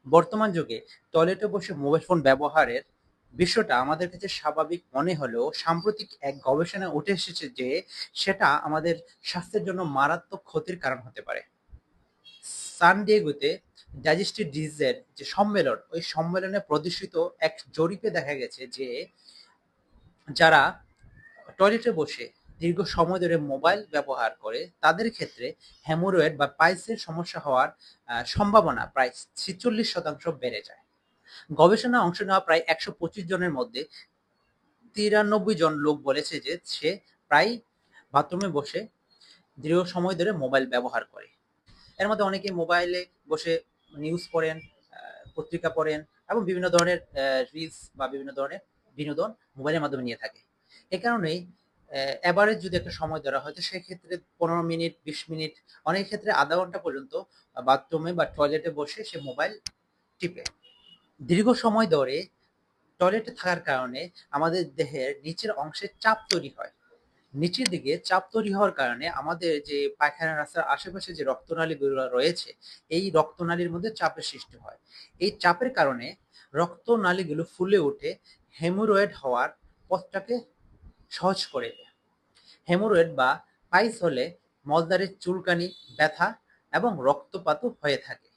বর্তমান যুগে টয়লেটে বসে মোবাইল ফোন ব্যবহারের বিষয়টা আমাদের কাছে স্বাভাবিক মনে হলেও সাম্প্রতিক এক গবেষণায় উঠে এসেছে যে সেটা আমাদের স্বাস্থ্যের জন্য মারাত্মক ক্ষতির কারণ হতে পারে। সান ডিয়েগোতে ডাইজেস্টিভ ডিজিজের যে সম্মেলন, ওই সম্মেলনে প্রদর্শিত এক জরিপে দেখা গেছে যে যারা টয়লেটে বসে দীর্ঘ সময় ধরে মোবাইল ব্যবহার করে তাদের ক্ষেত্রে হেমোরয়েড বা পাইলসের সমস্যা হওয়ার সম্ভাবনা প্রায় ৪৬% বেড়ে যায়। গবেষণায় অংশ নেওয়া প্রায় ১২৫ জনের মধ্যে ৯৩ জন লোক বলেছে যে সে প্রায় বাথরুমে বসে দীর্ঘ সময় ধরে মোবাইল ব্যবহার করে। এর মধ্যে অনেকে মোবাইলে বসে নিউজ পড়েন, পত্রিকা পড়েন এবং বিভিন্ন ধরনের রিলস বা বিভিন্ন ধরনের বিনোদন মোবাইলের মাধ্যমে নিয়ে থাকে। এ কারণেই এভারেজ যদি একটা সময় ধরা হয় তো সেক্ষেত্রে ১৫ মিনিট, ২০ মিনিট, অনেক ক্ষেত্রে আধা ঘন্টা পর্যন্ত বাথরুমে বা টয়লেটে বসে সে মোবাইল টিপে। দীর্ঘ সময় ধরে টয়লেটে থাকার কারণে আমাদের দেহের নিচের অংশে চাপ তৈরি হয়। নিচের দিকে চাপ তৈরি হওয়ার কারণে আমাদের যে পায়খানা রাস্তার আশেপাশে যে রক্তনালীগুলো রয়েছে, এই রক্তনালীর মধ্যে চাপের সৃষ্টি হয়। এই চাপের কারণে রক্তনালীগুলো ফুলে উঠে হেমোরয়েড হওয়ার পথটাকে সহজ করে দেয়। হেমোরয়েড বা পাইলস হলে মলদ্বারের চুলকানি, ব্যথা এবং রক্তপাতও হয়ে থাকে।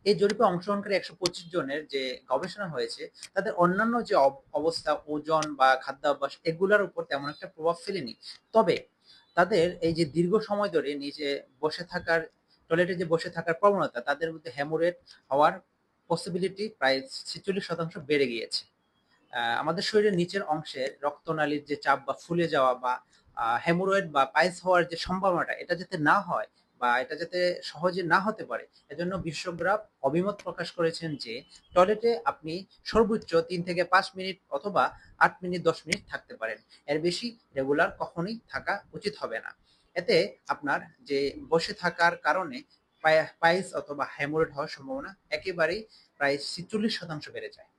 এই জরিপে অংশগ্রহণকারী ১২৫ জনের যে গবেষণা হয়েছে, তাদের অন্যান্য যে অবস্থা, ওজন বা খাদ্যাভ্যাস এগুলার উপর তেমন একটা প্রভাব ফেলেনি। তবে তাদের এই যে দীর্ঘ সময় ধরে নিচে বসে থাকার, টয়লেটে যে বসে থাকার প্রবণতা, তাদের মধ্যে হেমোরেড হওয়ার পসিবিলিটি প্রায় ৪৬% বেড়ে গিয়েছে। আমাদের শরীরের নিচের অংশে রক্তনালীর যে চাপ বা ফুলে যাওয়া বা হেমোরয়েড বা পাইলস হওয়ার যে সম্ভাবনাটা, এটা যাতে না হয় বা এটা যাতে সহজে না হতে পারে, এজন্য বিশেষজ্ঞরা অভিমত প্রকাশ করেছেন যে টয়লেটে আপনি সর্বোচ্চ ৩ থেকে ৫ মিনিট অথবা ৮ মিনিট ১০ মিনিট থাকতে পারেন। এর বেশি রেগুলার কখনোই থাকা উচিত হবে না। এতে আপনার যে বসে থাকার কারণে পাইলস অথবা হেমোরয়েড হওয়ার সম্ভাবনা একেবারেই প্রায় ৪৬% বেড়ে যায়।